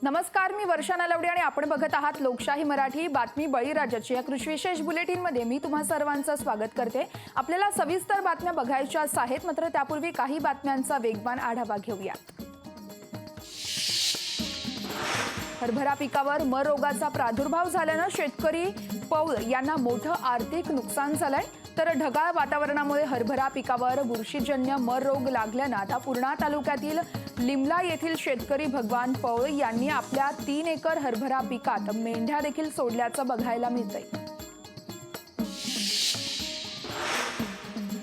नमस्कार, मी वर्षा नलवडे आणि आपण बघत आहात लोकशाही मराठी बातमी बळीराजाची। या कृषी विशेष बुलेटिन मध्ये मी तुम्हा सर्वांचं स्वागत करते। आपल्याला सविस्तर बातम्या बघायच्या आहेत, मात्र त्यापूर्वी काही बातम्यांचा वेगवान आढावा घेऊया। हरभरा पिकावर मर रोगाचा प्रादुर्भाव झाल्याने शेतकरी पौळ यांना मोठं आर्थिक नुकसान झालंय। तर ढगाळ वातावरणामुळे हरभरा पिकावर बुरशीजन्य मर रोग लागल्याने आता पूर्णा तालुक्यातील लिमला येथील शेतकरी भगवान पौळ यांनी आपल्या 3 एकर हरभरा पिकात मेंढ्या देखील सोडल्याचं बघायला मिळतंय।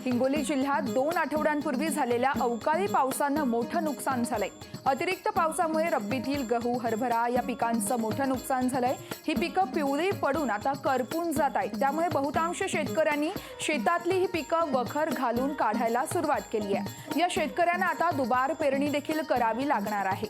हिंगोली जिल्ह्यात 2 आठवड्यांपूर्वी झालेल्या अवकाळी पावसानं मोठं नुकसान झालंय। अतिरिक्त पावसामुळे रब्बीतील गहू, हरभरा या पिकांचं मोठं नुकसान झालंय। ही पिकं पिवळी पडून आता करपून जात आहेत, त्यामुळे बहुतांश शेतकऱ्यांनी शेतातली ही पिकं वखर घालून काढायला सुरुवात केली आहे। या शेतकऱ्यांना आता दुबार पेरणी देखील करावी लागणार आहे।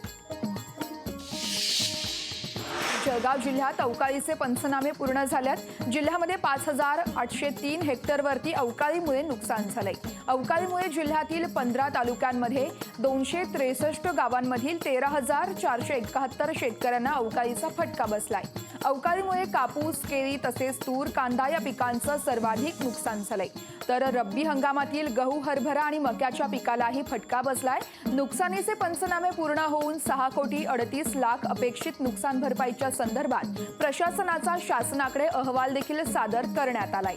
जळगाव जिल्ह्यात अवकाळीचे पंचनामे पूर्ण झाल्यात। जिल्ह्यामध्ये 5803 हेक्टरवरती अवकाळीमुळे नुकसान झालंय। अवकाळीमुळे जिल्ह्यातील 15 तालुक्यांमध्ये 263 गावांमधील 13471 शेतकऱ्यांना अवकाळीचा फटका बसलाय। अवकाळीमुळे कापूस, केळी तसेच तूर, कांदा या पिकांचं सर्वाधिक नुकसान झालंय। तर रब्बी हंगामातील गहू, हरभरा आणि मक्याच्या पिकालाही फटका बसलाय। नुकसानीचे पंचनामे पूर्ण होऊन 6,38,00,000 अपेक्षित नुकसान भरपाईच्या संदर्भात प्रशासनाचा शासनाकडे अहवाल देखील सादर करण्यात आलाय।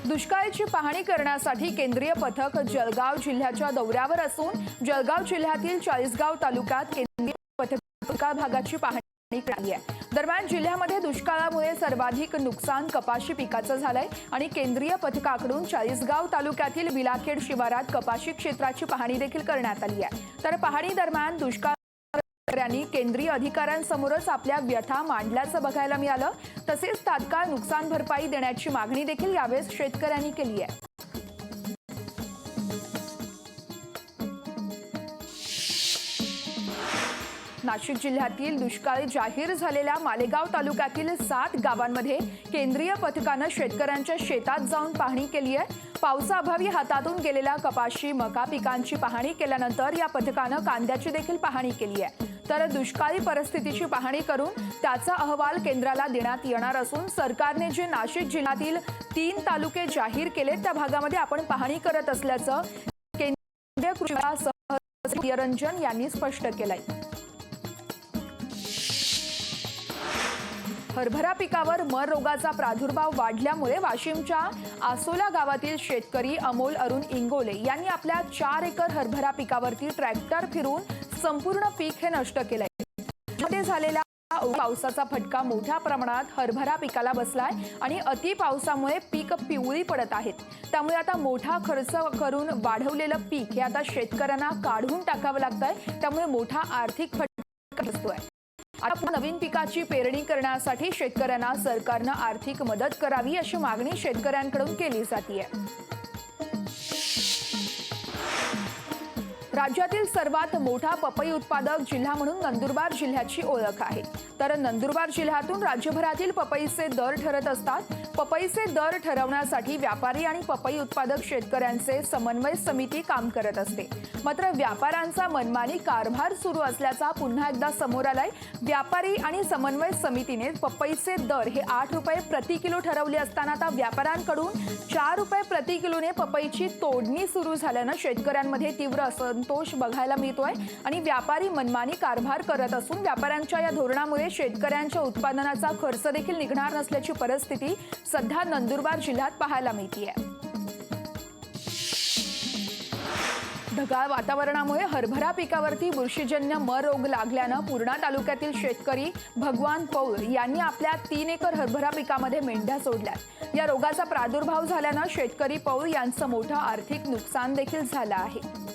दुष्काळाची पाहणी करण्यासाठी केंद्रीय पथक जळगाव जिल्ह्याच्या दौऱ्यावर असून जळगाव जिल्ह्यातील 40गाव तालुक्यात केंद्रीय पथक भागाची पाहणी केली आहे। दरम्यान जिल्ह्यामध्ये दुष्काळामुळे सर्वाधिक नुकसान कपाशी पिकाचं झालंय आणि केंद्रीय पथकाकडून 40गाव तालुक्यातील बिलाखेड शिवारात कपाशी क्षेत्राची पाहणी देखील करण्यात आली आहे। तर पाहणी दरम्यान दुष्काळ केंद्रीय अधिकाऱ्यांसमोरच आपल्या व्यथा मांडल्याचं बघायला मिळालं। तसेच तात्काळ नुकसान भरपाई देण्याची मागणी देखील यावेळेस शेतकऱ्यांनी केली आहे। नाशिक जिल्ह्यातील दुष्काळी जाहीर झालेल्या मालेगाव तालुक्यातील 7 गावांमध्ये केंद्रीय पथकानं शेतकऱ्यांच्या शेतात जाऊन पाहणी केली आहे। पावसाअभावी हातातून गेलेल्या कपाशी, मका पिकांची पाहणी केल्यानंतर या पथकानं कांद्याची देखील पाहणी केली आहे। तर दुष्काळी परिस्थितीची पाहणी करून त्याचा अहवाल केंद्राला देण्यात येणार असून सरकारने जे नाशिक जिल्ह्यातील 3 तालुके जाहीर केले त्या भागामध्ये आपण पाहणी करत असल्याचं केंद्रीय कृषी निरंजन यांनी स्पष्ट केलंय। हरभरा पिकावर मर रोगाचा प्रादुर्भाव वाढल्यामुळे वाशिमच्या आसोला गावातील शेतकरी अमोल अरुण इंगोले यांनी आपल्या 4 एकर हरभरा पिकावरती ट्रॅक्टर फिरून संपूर्ण पीक हे नष्ट केलंय। मध्ये झालेल्या पावसाचा फटका मोठ्या प्रमाणात हरभरा पिकाला बसलाय आणि अति पावसामुळे पीक पिवळी पडत आहेत। त्यामुळे आता मोठा खर्च करून वाढवलेलं पीक हे आता शेतकऱ्यांना काढून टाकावं लागतंय, त्यामुळे मोठा आर्थिक फटका बसतोय। आता नवीन पिकाची पेरणी करण्यासाठी शेतकऱ्यांना सरकारने आर्थिक मदत करावी अशी मागणी शेतकऱ्यांकडून केली जाते। राज्यातील सर्वात मोठा पपई उत्पादक जिल्हा म्हणून नंदुरबार जिल्ह्याची ओळख आहे। तर नंदुरबार जिल्ह्यातून राज्यभरातील पपईचे दर ठरत असतात। पपईचे दर ठरवण्यासाठी व्यापारी आणि पपई उत्पादक शेतकऱ्यांचे समन्वय समिती काम करत असते। मात्र व्यापाऱ्यांचा मनमानी कारभार सुरू असल्याचा पुन्हा एकदा समोर आलाय। व्यापारी आणि समन्वय समितीने पपईचे दर हे 8 रुपये प्रति किलो ठरवले असताना आता व्यापाऱ्यांकडून 4 रुपये प्रति किलोने पपईची तोडणी सुरू झाल्याने शेतकऱ्यांमध्ये तीव्र असंतोष बघायला मिळतोय आणि व्यापारी मनमानी कारभार करत असून व्यापाऱ्यांच्या या धोरणामुळे शेतकऱ्यांच्या उत्पादनाचा खर्च देखील निघणार नसल्याची परिस्थिती सध्या नंदुरबार जिल्ह्यात पाहायला मिळतेय। ढगाळ वातावरणामुळे हरभरा पिकावरती बुरशीजन्य मर रोग लागल्याने पूर्णा तालुक्यातील शेतकरी भगवान पौळ यांनी आपल्या 3 एकर हरभरा पिकामध्ये मेंढ्या सोडल्या। या रोगाचा प्रादुर्भाव झाल्याने शेतकरी पौळ यांचं मोठं आर्थिक नुकसान देखील झालं आहे।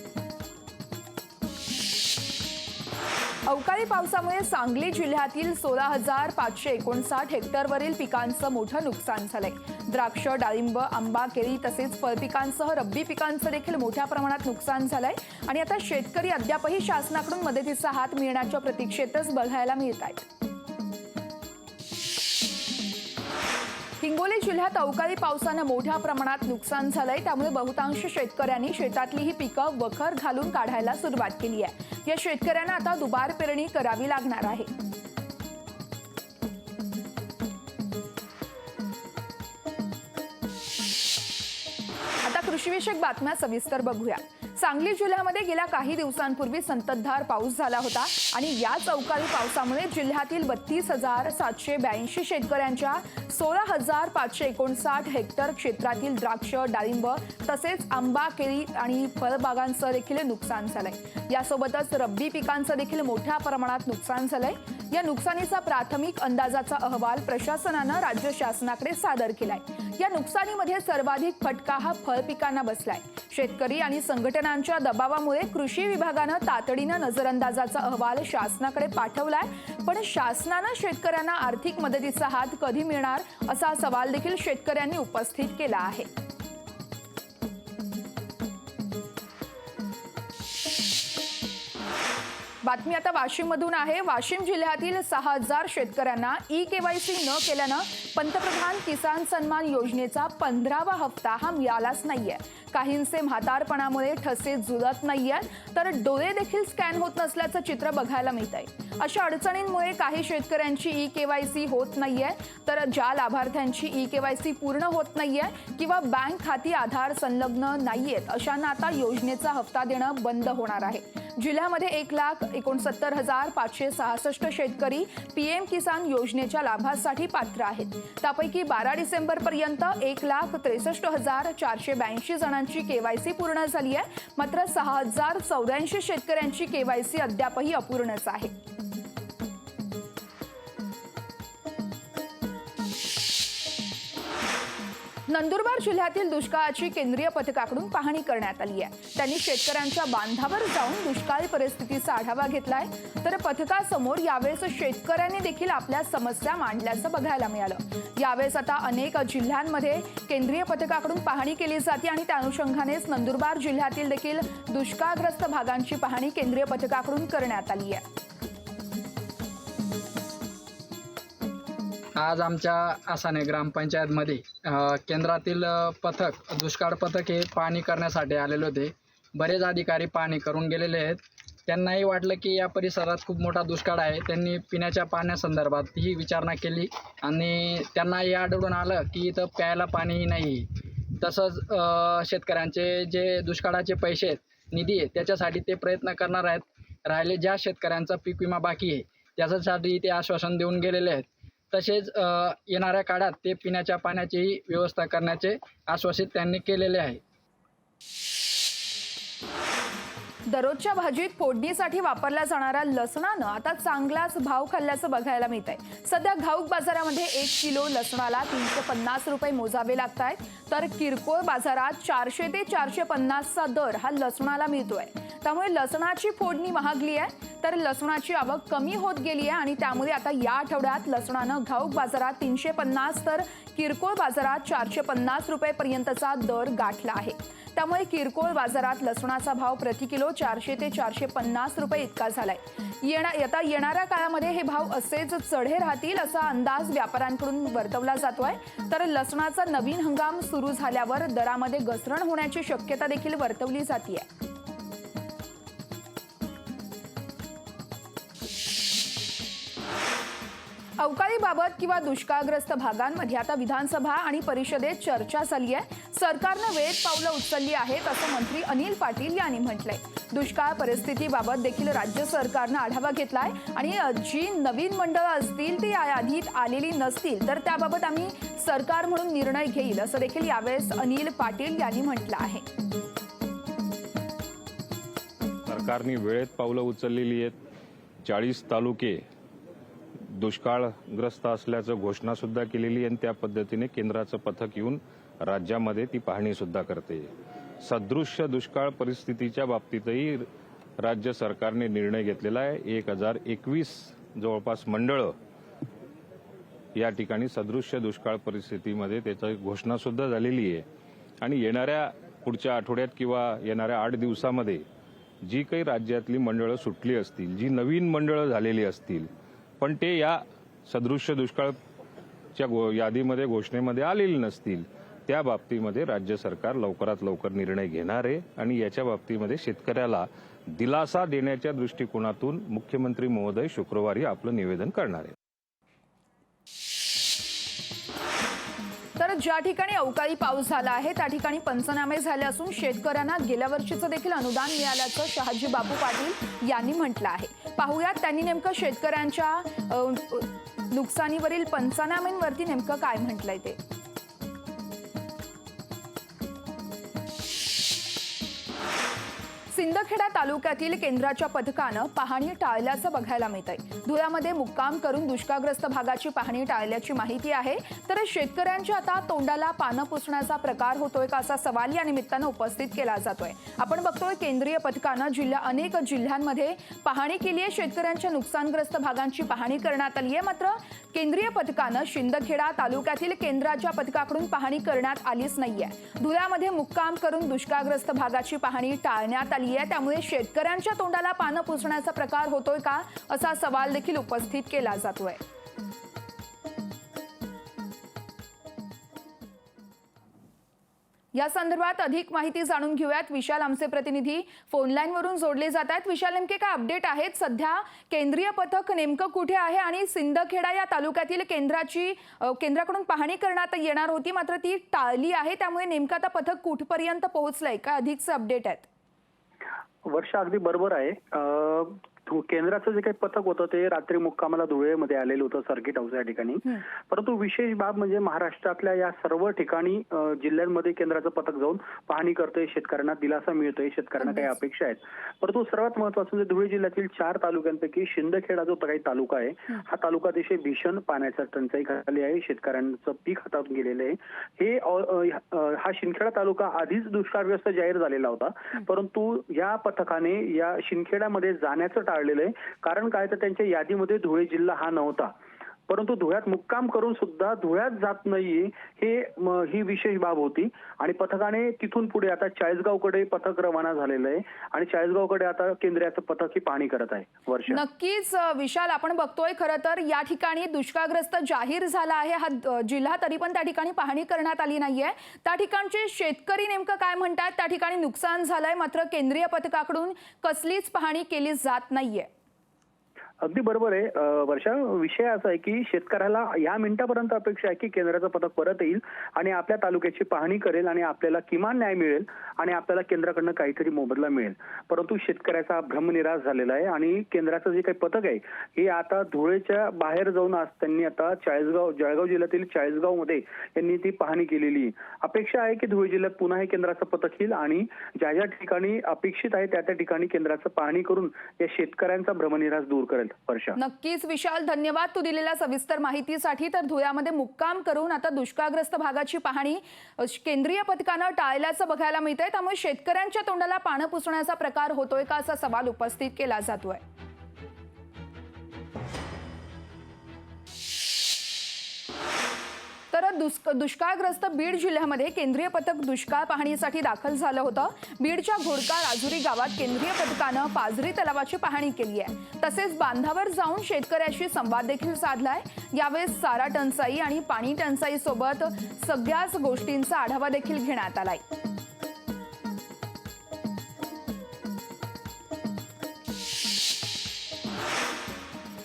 अवकाळी पावसामुळे सांगली जिल्ह्यातील 16,559 हेक्टरवरील पिकांचं मोठं नुकसान झालंय। द्राक्ष, डाळिंब, आंबा, केळी तसेच फळपिकांसह रब्बी पिकांचं देखील मोठ्या प्रमाणात नुकसान झालंय आणि आता शेतकरी अद्यापही शासनाकडून मदतीचा हात मिळण्याच्या प्रतीक्षेतच बघायला मिळत आहेत। हिंगोली जिल्ह्यात अवकाळी पावसानं मोठ्या प्रमाणात नुकसान झालंय। त्यामुळे बहुतांश शेतकऱ्यांनी शेतातली ही पिकं वखर घालून काढायला सुरुवात केली आहे। या शेतकऱ्यांना आता दुबार पेरणी करावी लागणार आहे। आता कृषीविषयक बातम्या सविस्तर बघूया। सांगली जिल्ह्यामध्ये गेल्या काही दिवसांपूर्वी संततधार पाऊस झाला होता आणि याच अवकाळी पावसामुळे जिल्ह्यातील 32,782 शेतकऱ्यांच्या 16,559 हेक्टर क्षेत्रातील द्राक्ष, डाळिंब तसेच आंबा, केळी आणि फळबागांचं देखील नुकसान झालंय। यासोबतच रब्बी पिकांचं देखील मोठ्या प्रमाणात नुकसान झालंय। या नुकसानीचा प्राथमिक अंदाजाचा अहवाल प्रशासनानं राज्य शासनाकडे सादर केलाय। या नुकसानीमध्ये सर्वाधिक फटका हा फळ पिकांना बसलाय। शेतकरी आणि संघटनांच्या दबावामुळे कृषी विभागानं तातडीनं नजरअंदाजाचा अहवाल शासनाकडे पाठवलाय, पण शासनानं शेतकऱ्यांना आर्थिक मदतीचा हात कधी मिळणार असा सवाल देखील शेतकऱ्यांनी उपस्थित केला आहे। बातमी आता वाशिममधून आहे। वाशिम जिल्ह्यातील 6,000 शेतकऱ्यांना ई-केवायसी न केल्यानं पंतप्रधान किसान सन्मान योजनेचा 15वा हप्ता हा मिळालाच नाहीये। काहींचे म्हातारपणामुळे ठसे जुळत नाहीये, तर डोळे देखील स्कॅन होत नसल्याचं चित्र बघायला मिळतंय। अशा अडचणींमुळे काही शेतकऱ्यांची ई-केवायसी होत नाहीये, तर ज्या लाभार्थ्यांची ई-केवायसी पूर्ण होत नाहीये किंवा बँक खाती आधार संलग्न नाहीयेत अशांना आता योजनेचा हप्ता देणं बंद होणार आहे। जिल्ह्यामध्ये 1,69,566 शेतकरी पीएम किसान योजनेच्या लाभासाठी पात्र आहेत। त्यापैकी 12 डिसेंबरपर्यंत 1,63,482 जणांची केवायसी पूर्ण झाली आहे, मात्र 6,084 शेतकऱ्यांची केवायसी अद्यापही अपूर्णच आहे। नंदुरबार जिल्ह्यातील दुष्काळाची केंद्रीय पथकाकडून पाहणी करण्यात आली आहे। त्यांनी शेतकऱ्यांच्या बांधावर जाऊन दुष्काळी परिस्थितीचा आढावा घेतलाय, तर पथकासमोर यावेळेस शेतकऱ्यांनी देखील आपल्या समस्या मांडल्याचं बघायला मिळालं। यावेळेस आता अनेक जिल्ह्यांमध्ये केंद्रीय पथकाकडून पाहणी केली जाते आणि त्या अनुषंगानेच नंदुरबार जिल्ह्यातील देखील दुष्काळग्रस्त भागांची पाहणी केंद्रीय पथकाकडून करण्यात आली आहे। आज आमच्या आसाने ग्रामपंचायतमध्ये केंद्रातील पथक दुष्काळ पथक हे पाहणी करण्यासाठी आलेले होते। बरेच अधिकारी पाहणी करून गेलेले आहेत। त्यांनाही वाटलं की या परिसरात खूप मोठा दुष्काळ आहे। त्यांनी पिण्याच्या पाण्यासंदर्भात ही विचारणा केली आणि त्यांना हे आढळून आलं की इथं प्यायला पाणीही नाही। तसंच शेतकऱ्यांचे जे दुष्काळाचे पैसे आहेत, निधी आहे, त्याच्यासाठी ते प्रयत्न करणार आहेत। राहिले ज्या शेतकऱ्यांचा पीक विमा बाकी आहे त्याच्यासाठी ते आश्वासन देऊन गेलेले आहेत। तसेच येणाऱ्या काळात ते पिण्याच्या पाण्याचीही व्यवस्था करण्याचे आश्वासित त्यांनी केलेले आहे। दररोजच्या भाजीत फोडणीसाठी वापरल्या जाणाऱ्या लसणानं आता चांगलाच भाव खाल्ल्याचं बघायला मिळतंय। सध्या घाऊक बाजारामध्ये 1 किलो लसणाला 350 रुपये मोजावे लागत आहेत, तर किरकोळ बाजारात 400 ते 450चा दर हा लसणाला मिळतोय। त्यामुळे लसणाची फोडणी महागली आहे, तर लसणाची आवक कमी होत गेली आहे आणि त्यामुळे आता या आठवड्यात लसणानं घाऊक बाजारात 350 तर किरकोळ बाजारात 450 रुपयेपर्यंतचा दर गाठला आहे। त्यामुळे किरकोळ बाजारात लसणाचा भाव प्रति किलो 400 ते 450 रुपये इतका झालाय। येणाऱ्या काळामध्ये हे भाव असेच चढे राहतील असा अंदाज व्यापाऱ्यांकडून वर्तवला जातोय, तर लसणाचा नवीन हंगाम सुरू झाल्यावर दरामध्ये घसरण होण्याची शक्यता देखील वर्तवली जाते। अवकाळीबाबत किंवा दुष्काळग्रस्त भागांमध्ये आता विधानसभा आणि परिषदेत चर्चा झाली आहे। सरकारनं वेळेत पावलं उचलली आहेत असं मंत्री अनिल पाटील यांनी म्हटलंय। दुष्काळ परिस्थितीबाबत देखील राज्य सरकारनं आढावा घेतलाय आणि जी नवीन मंडळं असतील ती याआधी आलेली नसतील तर त्याबाबत आम्ही सरकार म्हणून निर्णय घेईल असं देखील यावेळेस अनिल पाटील यांनी म्हटलं आहे। सरकारने वेळेत पावलं उचललेली आहेत। 40 तालुके दुष्काळग्रस्त असल्याचं घोषणा सुद्धा केलेली आणि त्या पद्धतीने केंद्राचं पथक येऊन राज्यामध्ये ती पाहणी सुद्धा करते। सदृश्य दुष्काळ परिस्थितीच्या बाबतीतही राज्य सरकारने निर्णय घेतलेला आहे। 1021 जवळपास मंडळं या ठिकाणी सदृश्य दुष्काळ परिस्थितीमध्ये त्याची घोषणा सुद्धा झालेली आहे आणि येणाऱ्या पुढच्या आठवड्यात किंवा येणाऱ्या 8 दिवसामध्ये जी काही राज्यातली मंडळं सुटली असतील, जी नवीन मंडळं झालेली असतील, पण ते या सदृश्य दुष्काळ पथकच्या यादीमध्ये घोषणेमध्ये आलेली नसतील त्या बाबतीमध्ये राज्य सरकार लवकरात लवकर निर्णय घेणार आहे आणि याच्या बाबतीमध्ये शेतकऱ्याला दिलासा देण्याच्या दृष्टिकोनातून मुख्यमंत्री महोदय शुक्रवारी आपलं निवेदन करणार आहे. तर ज्या ठिकाणी अवकाळी पाऊस झाला आहे त्या ठिकाणी पंचनामे झाले असून शेतकऱ्यांना गेल्या वर्षीचं देखील अनुदान मिळाल्याचं शहाजी बापू पाटील यांनी म्हटलं आहे. पाहूयात त्यांनी नेमकं शेतकऱ्यांच्या नुकसानीवरील पंचनाम्यांवरती नेमकं काय म्हटलंय ते. सिंदखेडा तालुक्यातील केंद्राच्या पथकानं पाहणी टाळल्याचं बघायला मिळतंय. धुळ्यामध्ये मुक्काम करून दुष्काळग्रस्त भागाची पाहणी टाळल्याची माहिती आहे. तर शेतकऱ्यांच्या आता तोंडाला पानं पुसण्याचा प्रकार होतोय का असा सवाल या निमित्तानं उपस्थित केला जातोय. आपण बघतोय केंद्रीय पथकानं अनेक जिल्ह्यांमध्ये पाहणी केली आहे. शेतकऱ्यांच्या नुकसानग्रस्त भागांची पाहणी करण्यात आली आहे. मात्र केंद्रीय पथकानं शिंदखेडा तालुक्यातील केंद्राच्या पथकाकडून पाहणी करण्यात आलीच नाहीये. धुळ्यामध्ये मुक्काम करून दुष्काळग्रस्त भागाची पाहणी टाळण्यात आली आहे. त्यामुळे शेतकऱ्यांच्या तोंडाला पानं पुसण्याचा प्रकार होतोय का असा सवाल देखील उपस्थित केला जातोय. या संदर्भात अधिक माहिती जाणून घेऊयात. विशाल आमचे प्रतिनिधी फोन लाईन वरून जोडले जात आहेत. विशाल, नेमके काय अपडेट आहेत? सध्या केंद्रीय पथक नेमकं कुठे आहे आणि सिंदखेडा या तालुक्यातील केंद्राकडून पाहणी करण्यात येणार होती मात्र ती टाळली आहे. त्यामुळे नेमकं आता पथक कुठपर्यंत पोहोचलंय, काय अधिकचे अपडेट आहेत? वर्षा अगदी बरोबर आहे. केंद्राचं जे काही पथक होतं ते रात्री मुक्कामाला धुळेमध्ये आलेलं होतं, सर्किट हाऊस या ठिकाणी. परंतु विशेष बाब म्हणजे महाराष्ट्रातल्या या सर्व ठिकाणी जिल्ह्यांमध्ये केंद्राचं पथक जाऊन पाहणी करतोय, शेतकऱ्यांना दिलासा मिळतोय, शेतकऱ्यांना काही अपेक्षा आहेत. परंतु सर्वात महत्त्वाचं म्हणजे धुळे जिल्ह्यातील 4 तालुक्यांपैकी शिंदखेडा जो काही तालुका आहे हा तालुका अतिशय भीषण पाण्याच्या टंचाई खाली आहे. शेतकऱ्यांचं पीक हातातून गेलेलं आहे. हा शिंदखेडा तालुका आधीच दुष्काळग्रस्त जाहीर झालेला होता. परंतु या पथकाने या शिंदखेड्यामध्ये जाण्याचं टाळलेलं आहे. कारण काय तर त्यांच्या यादीमध्ये धुळे जिल्हा हा नव्हता. परंतु धुळ्यात मुक्काम करून सुद्धा धुळ्यात जात नाहीये ही विशेष बाब होती. आणि पथकाने तिथून पुढे आता चाळीसगावकडे पथक रवाना झालेलं आहे आणि चाळीसगावकडे आता केंद्राचं पथक ही पाहणी करत आहे. वर्ष नक्कीच विशाल, आपण बघतोय खरं तर या ठिकाणी दुष्काळग्रस्त जाहीर झाला आहे हा जिल्हा, तरी पण त्या ठिकाणी पाहणी करण्यात आली नाहीये. त्या ठिकाणचे शेतकरी नेमकं काय म्हणतात? त्या ठिकाणी नुकसान झालंय मात्र केंद्रीय पथकाकडून कसलीच पाहणी केली जात नाहीये. अगदी बरोबर आहे वर्षा. विषय असा आहे की शेतकऱ्याला या मिनिटापर्यंत अपेक्षा आहे की केंद्राचं पथक परत येईल आणि आपल्या तालुक्याची पाहणी करेल आणि आपल्याला किमान न्याय मिळेल आणि आपल्याला केंद्राकडनं काहीतरी मोबदला मिळेल. परंतु शेतकऱ्याचा भ्रमनिराश झालेला आहे आणि केंद्राचं जे काही पथक आहे हे आता धुळेच्या बाहेर जाऊन आज त्यांनी आता जळगाव जिल्ह्यातील चाळीसगावमध्ये यांनी ती पाहणी केलेली. अपेक्षा आहे की धुळे जिल्ह्यात पुन्हा हे केंद्राचं पथक येईल आणि ज्या ज्या ठिकाणी अपेक्षित आहे त्या त्या ठिकाणी केंद्राचं पाहणी करून या शेतकऱ्यांचा भ्रमनिराश दूर करेल. नक्कीच विशाल, धन्यवाद तू दिलेल्या सविस्तर माहितीसाठी. तर धुळ्यामध्ये मुक्काम करून आता दुष्काळग्रस्त भागाची पाहणी केंद्रीय पथकानं टाळल्याचं बघायला मिळतंय. त्यामुळे शेतकऱ्यांच्या तोंडाला पानं पुसण्याचा प्रकार होतोय का असा सवाल उपस्थित केला जातोय. तर दुष्काळग्रस्त बीड जिल्ह्यामध्ये केंद्रीय पथक दुष्काळ पाहणीसाठी दाखल झालं होतं. बीडच्या घोडका राजुरी गावात केंद्रीय पथकानं पाझरी तलावाची पाहणी केली आहे. तसेच बांधावर जाऊन शेतकऱ्याशी संवाद देखील साधलाय. यावेळेस चारा टंचाई आणि पाणी टंचाई सोबत सगळ्याच गोष्टींचा आढावा देखील घेण्यात आलाय.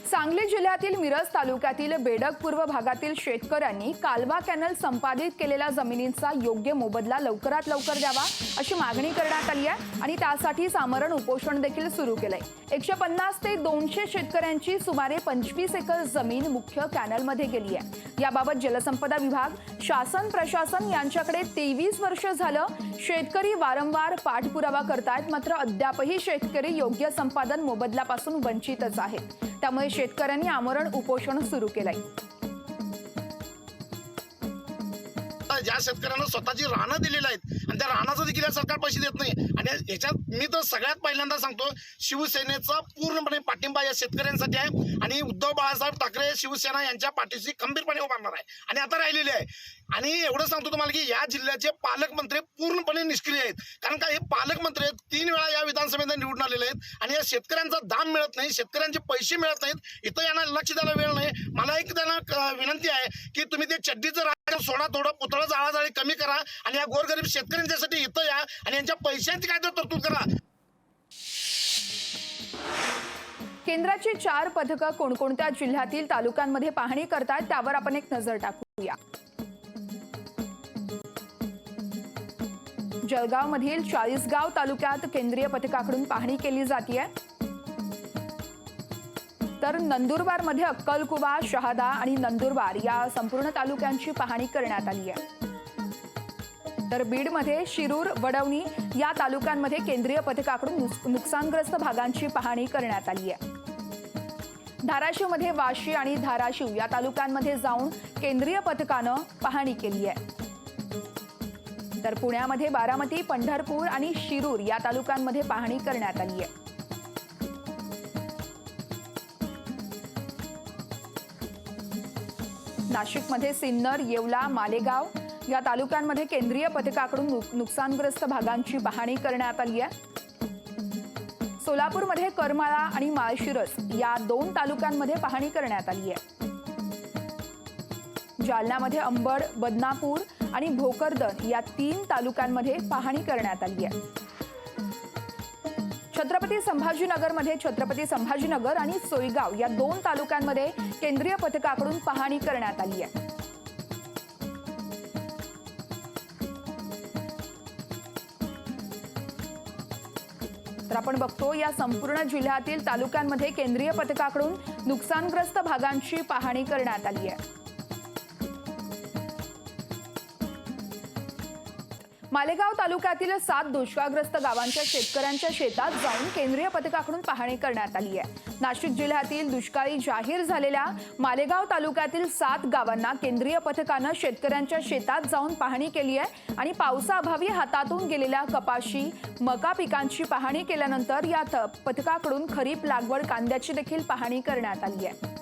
सांगली जिल्ह्यातील मिरज तालुक्यातील बेडग पूर्व भागातील शेतकऱ्यांनी कालवा कॅनल संपादित केलेल्या जमिनींचा योग्य मोबदला लवकरात लवकर द्यावा अशी मागणी करण्यात आली आहे आणि त्यासाठीच आमरण उपोषण देखील सुरू केलंय. 150 ते 200 शेतकऱ्यांची सुमारे 25 एकर जमीन मुख्य कॅनलमध्ये गेली आहे. याबाबत जलसंपदा विभाग, शासन प्रशासन यांच्याकडे 23 वर्ष झालं शेतकरी वारंवार पाठपुरावा करतायत मात्र अद्यापही शेतकरी योग्य संपादन मोबदल्यापासून वंचितच आहेत. त्यामुळे शेतकऱ्यांनी आमरण उपोषण सुरू केलंय. ज्या शेतकऱ्यांना स्वतःची रानं दिलेली आहेत आणि त्या रानाचं देखील सरकार पैसे देत नाही. आणि याच्यात मी तर सगळ्यात पहिल्यांदा सांगतो, शिवसेनेचा पूर्णपणे पाठिंबा या शेतकऱ्यांसाठी आहे आणि उद्धव बाळासाहेब ठाकरे शिवसेना यांच्या पाठीशी खंबीरपणे उभारणार आहे. आणि आता राहिलेले आहे आणि एवढं सांगतो तुम्हाला की या जिल्ह्याचे पालकमंत्री पूर्णपणे निष्क्रिय आहेत. कारण का हे पालकमंत्री 3 वेळा या विधानसभेत निवडून आलेले आहेत आणि या शेतकऱ्यांचा दाम मिळत नाही, शेतकऱ्यांचे पैसे मिळत नाहीत, इथं यांना लक्ष द्यायला वेळ नाही. मला एक त्यांना विनंती आहे की तुम्ही ते चड्डीचं राजकारण सोडा, थोडं पुतळं जाळाजाळी कमी करा आणि या गोरगरीब शेतकऱ्यांच्यासाठी इथं या आणि यांच्या पैशांची काय तर तरतूद करा. केंद्राची 4 पथकं कोणकोणत्या जिल्ह्यातील तालुक्यांमध्ये पाहणी करतात त्यावर आपण एक नजर टाकूया. जळगावमधील 40गाव तालुक्यात केंद्रीय पथकाकडून पाहणी केली जाते. तर नंदुरबारमध्ये अक्कलकुवा, शहादा आणि नंदुरबार या संपूर्ण तालुक्यांची पाहणी करण्यात आली आहे. तर बीडमध्ये शिरूर, वडवणी या तालुक्यांमध्ये केंद्रीय पथकाकडून नुकसानग्रस्त भागांची पाहणी करण्यात आली आहे. धाराशिवमध्ये वाशी आणि धाराशिव या तालुक्यांमध्ये जाऊन केंद्रीय पथकानं पाहणी केली आहे. तर पुण्यामध्ये बारामती, पंढरपूर आणि शिरूर या तालुक्यांमध्ये पाहणी करण्यात आली आहे. नाशिकमध्ये सिन्नर, येवला, मालेगाव या तालुक्यांमध्ये केंद्रीय पथकाकडून नुकसानग्रस्त भागांची पाहणी करण्यात आली आहे. सोलापूरमध्ये करमाळा आणि माळशिरस या 2 तालुक्यांमध्ये पाहणी करण्यात आली आहे. जालन्यामध्ये अंबड, बदनापूर आणि भोकरदन या 3 तालुक्यांमध्ये पाहणी करण्यात आली आहे. छत्रपती संभाजीनगरमध्ये छत्रपती संभाजीनगर आणि सोयगाव या 2 तालुक्यांमध्ये केंद्रीय पथकाकडून पाहणी करण्यात आली आहे. तर आपण बघतो या संपूर्ण जिल्ह्यातील तालुक्यांमध्ये केंद्रीय पथकाकडून नुकसानग्रस्त भागांची पाहणी करण्यात आली आहे. मालेगाव तालुक्यातील 7 दुष्काळग्रस्त गावांच्या शेतकऱ्यांच्या शेतात जाऊन केंद्रीय पथकाकडून पाहणी करण्यात आली आहे. नाशिक जिल्ह्यातील दुष्काळी जाहीर झालेल्या मालेगाव तालुक्यातील 7 गावांना केंद्रीय पथकानं शेतकऱ्यांच्या शेतात जाऊन पाहणी केली आहे आणि पावसाअभावी हातातून गेलेल्या कपाशी, मका पिकांची पाहणी केल्यानंतर या पथकाकडून खरीप लागवड कांद्याची देखील पाहणी करण्यात आली आहे.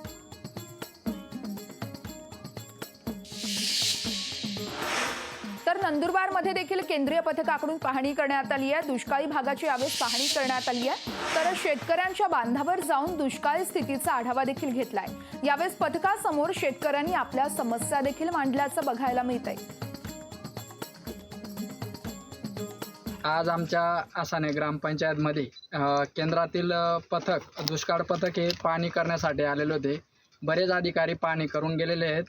तर नंदुरबारमध्ये देखील केंद्रीय पथकाकडून पाहणी करण्यात आली आहे. दुष्काळी भागाची यावेळेस पाहणी करण्यात आली आहे. तर शेतकऱ्यांच्या बांधावर जाऊन दुष्काळी स्थितीचा आढावा देखील घेतलाय. यावेळेस पथकासमोर शेतकऱ्यांनी आपल्या समस्या देखील मांडल्याचं बघायला मिळतंय. आज आमच्या आसाने ग्रामपंचायतमध्ये केंद्रातील दुष्काळ पथक हे पाहणी करण्यासाठी आलेले होते. बरेच अधिकारी पाहणी करून गेलेले आहेत.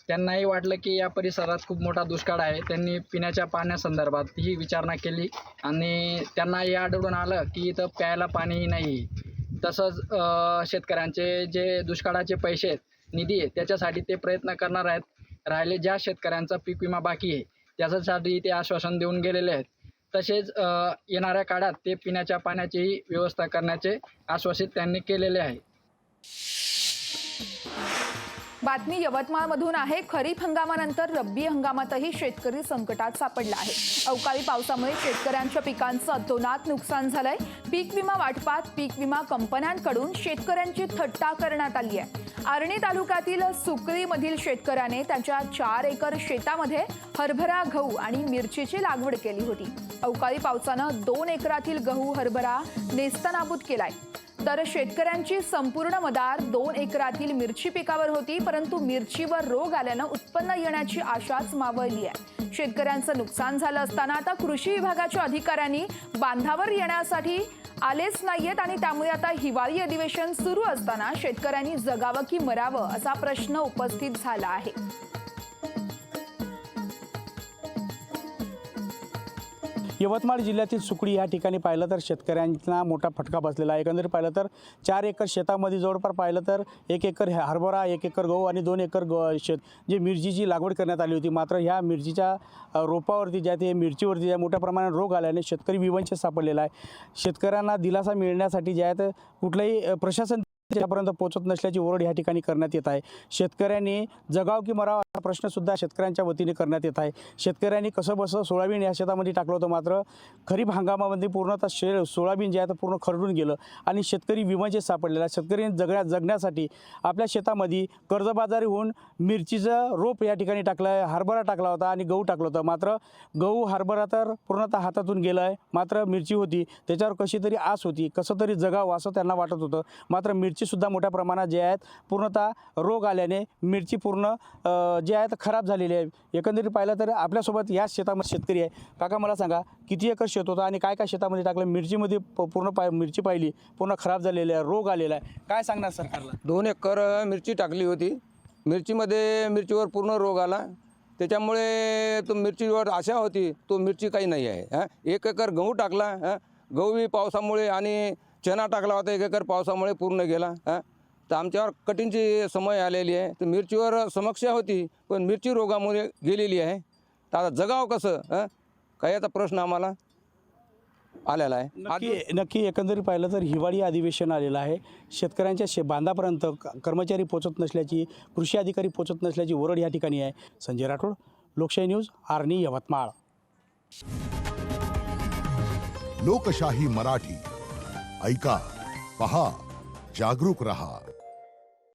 त्यांनाही वाटलं की या परिसरात खूप मोठा दुष्काळ आहे. त्यांनी पिण्याच्या पाण्यासंदर्भात ही विचारणा केली आणि त्यांना हे आढळून आलं की इथं प्यायला पाणी नाही. तसंच शेतकऱ्यांचे जे दुष्काळाचे पैसे आहेत, निधी आहे, त्याच्यासाठी ते प्रयत्न करणार आहेत. राहिले ज्या शेतकऱ्यांचा पीक विमा बाकी आहे त्याच्यासाठी ते आश्वासन देऊन गेलेले आहेत. तसेच येणाऱ्या काळात ते पिण्याच्या पाण्याचीही व्यवस्था करण्याचे आश्वासित त्यांनी केलेले आहे. बातमी यवतमाळमधून आहे. खरीप हंगामानंतर रब्बी हंगामातही शेतकरी संकटात सापडला आहे. अवकाळी पावसामुळे शेतकऱ्यांच्या पिकांचं अतोनात नुकसान झालंय. पीक विमा वाटपात पीक विमा कंपन्यांकडून शेतकऱ्यांची थट्टा करण्यात आली आहे. आर्णी तालुक्यातील सुकळीमधील शेतकऱ्याने त्याच्या 4 एकर शेतामध्ये हरभरा, गहू आणि मिरचीची लागवड केली होती. अवकाळी पावसानं 2 एकरातील गहू, हरभरा नेस्तनाबूत केलाय. तर शेतकऱ्यांची संपूर्ण मदार 2 एकरातील मिरची पिकावर होती, परंतु मिरचीवर रोग आल्यानं उत्पन्न येण्याची आशाच मावळली आहे. शेतकऱ्यांचं नुकसान झालं असताना आता कृषी विभागाच्या अधिकाऱ्यांनी बांधावर येण्यासाठी आलेच नाहीयेत आणि त्यामुळे आता हिवाळी अधिवेशन सुरू असताना शेतकऱ्यांनी जगावं की मरावं असा प्रश्न उपस्थित झाला आहे. यवतमाळ जिल्ह्यातील सुकळी या ठिकाणी पाहिलं तर शेतकऱ्यांना मोठा फटका बसलेला आहे. एकंदरीत पाहिलं तर 4 एकर शेतामध्ये जवळपास पाहिलं तर 1 एकर हरभरा, 1 एकर गहू आणि 2 एकर शेत जे मिरचीची लागवड करण्यात आली होती. मात्र ह्या मिरचीच्या रोपावरती ज्या ते मिरचीवरती ज्या मोठ्या प्रमाणात रोग आल्याने शेतकरी विवंचित सापडलेला आहे. शेतकऱ्यांना दिलासा मिळण्यासाठी जे आहे कुठलंही प्रशासन त्यापर्यंत पोहोचत नसल्याची ओरड या ठिकाणी करण्यात येत आहे. शेतकऱ्यांनी जगाव की मराव हा प्रश्नसुद्धा शेतकऱ्यांच्या वतीने करण्यात येत आहे. शेतकऱ्यांनी कसं बसं सोयाबीन या शेतामध्ये टाकलं होतं, मात्र खरीप हंगामामध्ये पूर्णतः सोयाबीन जे आहे ते पूर्ण खरडून गेलं आणि शेतकरी विमंचित सापडलेला. शेतकरी जगण्यासाठी आपल्या शेतामध्ये कर्जबाजारी होऊन मिरचीचं रोप या ठिकाणी टाकलं आहे, हरभरा टाकला होता आणि गहू टाकलं होतं. मात्र गहू हरभरा तर पूर्णतः हातातून गेलं आहे, मात्र मिरची होती त्याच्यावर कशी तरी आस होती, कसं तरी जगावं असं त्यांना वाटत होतं. मात्र मिरचीसुद्धा मोठ्या प्रमाणात जे आहेत पूर्णतः रोग आल्याने मिरची पूर्ण जे आहे खराब झालेली आहे. एकंदरीत पाहिलं तर आपल्यासोबत याच शेतामध्ये शेतकरी आहे. काका मला सांगा, किती एकर शेत होतं आणि काय काय शेतामध्ये टाकलं? मिरचीमध्ये मिरची पाहिली पूर्ण खराब झालेली आहे, रोग आलेला आहे, काय सांगणार सरकारला? 2 एकर मिरची टाकली होती. मिरचीवर पूर्ण रोग आला. त्याच्यामुळे तो मिरचीवर आशा होती, तो मिरची काही नाही आहे. 1 एकर गहू टाकला. गहूही पावसामुळे आणि चणा टाकला होता 1 एकर पावसामुळे पूर्ण गेला. तर आमच्यावर कठीणची समय आलेली आहे. तर मिरचीवर समस्या होती, पण मिरची रोगामुळे गेलेली आहे. तर आता जगावं कसं काय याचा प्रश्न आम्हाला आलेला आहे. नक्की एकंदरीत पाहिलं तर हिवाळी अधिवेशन आलेलं आहे. शेतकऱ्यांच्या बांधापर्यंत कर्मचारी पोचत नसल्याची, कृषी अधिकारी पोचत नसल्याची ओरड या ठिकाणी आहे. संजय राठोड, लोकशाही न्यूज, आर्णी, यवतमाळ. लोकशाही मराठी ऐका, पहा, जागरूक रहा.